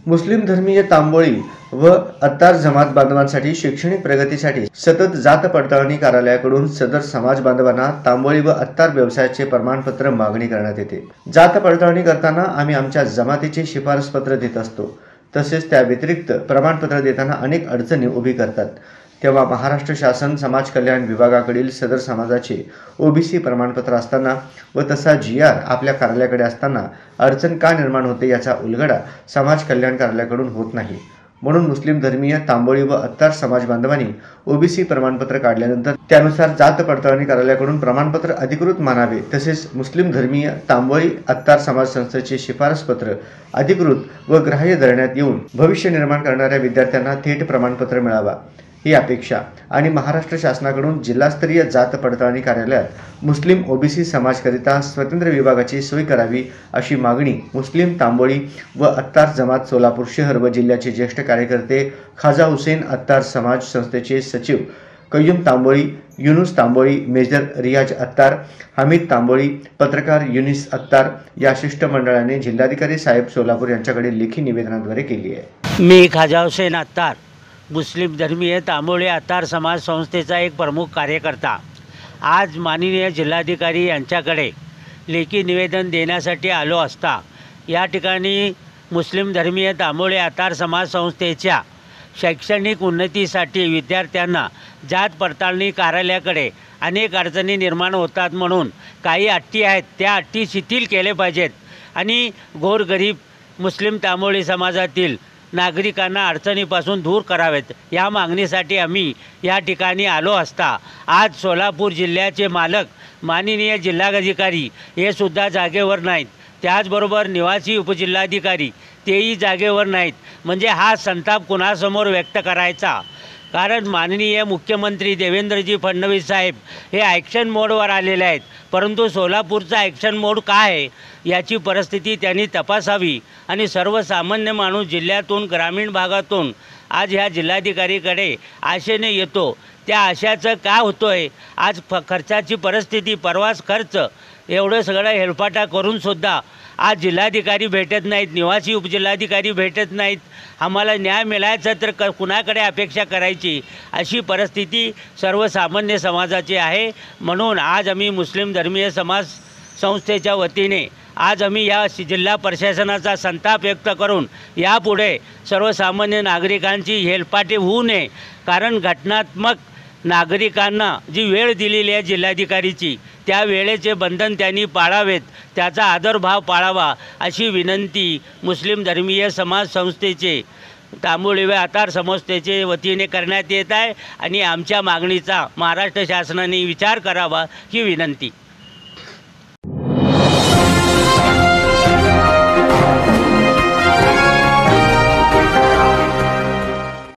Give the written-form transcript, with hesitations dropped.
मुस्लिम धर्मीय तांबोळी व अत्तार जमात बांधवांसाठी शैक्षणिक प्रगतीसाठी सतत जात पडताळणी कार्यालयाकडून सदर समाज बांधवांना तांबोळी व अत्तार व्यवसायाचे प्रमाणपत्र मागणी करण्यात येते। जात पडताळणी करताना आम्ही आमच्या जमातीचे शिफारस पत्र देत असतो। तसेच त्या व्यतिरिक्त प्रमाणपत्र देताना अनेक अडचणी उभी करतात। तेव्हा महाराष्ट्र शासन समाज कल्याण विभागाकडील सदर समाजाचे ओबीसी प्रमाणपत्र असताना व तसा GR आपल्या कार्यालयाकडे असताना अडचण का निर्माण होते याचा उलगडा समाज कल्याण कार्यालयाकडून होत नाही। म्हणून मुस्लिम धर्मीय तांबोळी व अत्तार समाज बांधवांनी ओबीसी प्रमाणपत्र काढल्यानंतर त्यानुसार जात पडताळणी कार्यालयाकडून प्रमाणपत्र अधिकृत मानावे। तसेच मुस्लिम धर्मीय तांबोळी अत्तार समाज संस्थेचे शिफारस पत्र अधिकृत व ग्राह्य धरण्यात येऊन भविष्य निर्माण करणाऱ्या विद्यार्थ्यांना थेट प्रमाणपत्र मिळावा ही अपेक्षा आणि महाराष्ट्र शासनाकडून जिल्हास्तरीय जात पडताळणी कार्यालयात मुस्लिम ओबीसी समाजकरिता स्वतंत्र विभागाची सोय करावी अशी मागणी मुस्लिम तांबोळी व अत्तार जमात सोलापूर शहर व जिल्ह्याचे ज्येष्ठ कार्यकर्ते खाजा हुसेन अत्तार समाज संस्थेचे सचिव कय्यूम तांबोळी, युनुस तांबोळी, मेजर रियाज अत्तार, हमीद तांबोळी, पत्रकार युनिस अत्तार या शिष्टमंडळाने जिल्हाधिकारी साहेब सोलापूर यांच्याकडे लेखी निवेदनाद्वारे केली आहे। मी खाजा हुसेन अत्तार मुस्लिम धर्मीय तांबोळी अत्तार समाज संस्थेचा एक प्रमुख कार्यकर्ता आज माननीय जिल्हाधिकारी यांच्याकडे लेखी निवेदन देण्यासाठी आलो असता या ठिकाणी मुस्लिम धर्मीय तांबोळी अत्तार समाज संस्थेच्या शैक्षणिक उन्नतीसाठी विद्यार्थ्यांना जात पडताळणी कार्यालयाकडे अनेक अडचणी निर्माण होतात म्हणून काही अटी आहेत त्या अटी शिथिल केले पाहिजेत आणि गोरगरीब मुस्लिम तांबोळी समाजातील नागरिकांना अडचणीपासून दूर करावेत या मागणीसाठी आम्ही या ठिकाणी आलो असता आज सोलापूर जिल्ह्याचे मालक माननीय जिल्हाधिकारी हे सुद्धा जागेवर नाहीत। त्याचबरोबर निवासी उपजिल्हाधिकारी तेही जागेवर नाहीत। म्हणजे हा संताप कुणासमोर व्यक्त करायचा? कारण माननीय मुख्यमंत्री देवेंद्रजी फडणवीस साहेब हे ॲक्शन मोडवर आलेले आहेत, परंतु सोलापूरचा ॲक्शन मोड काय आहे याची परिस्थिती त्यांनी तपासावी आणि सर्वसामान्य माणूस जिल्ह्यातून ग्रामीण भागातून आज ह्या जिल्हाधिकारीकडे आशेने येतो त्या आशाचं काय होतं आहे? आज खर्चाची परिस्थिती प्रवास खर्च एवढं सगळं हेलपाटा करूनसुद्धा आज जिल्हाधिकारी भेटत नाहीत, निवासी उपजिल्हाधिकारी भेटत नाहीत। आम्हाला न्याय मिळायचा तर कुणाकडे अपेक्षा करायची अशी परिस्थिती सर्वसामान्य समाजाची आहे। म्हणून आज आम्ही मुस्लिम धर्मीय समाज संस्थेच्या वतीने आज आम्ही या जिल्हा प्रशासनाचा संताप व्यक्त करून यापुढे सर्वसामान्य नागरिकांची हेलपाटे होऊ नये, कारण घटनात्मक नागरिकांना जी वेळ दिलेली आहे जिल्हाधिकारीची त्या वेळेचे बंधन त्यांनी पाळावेत, त्याचा आदरभाव पाळावा अशी विनंती मुस्लिम धर्मीय समाज संस्थेचे तांबोळी व अत्तार संस्थेचे वतीने करण्यात येत आहे आणि आमच्या मागणीचा महाराष्ट्र शासनाने विचार करावा ही विनंती।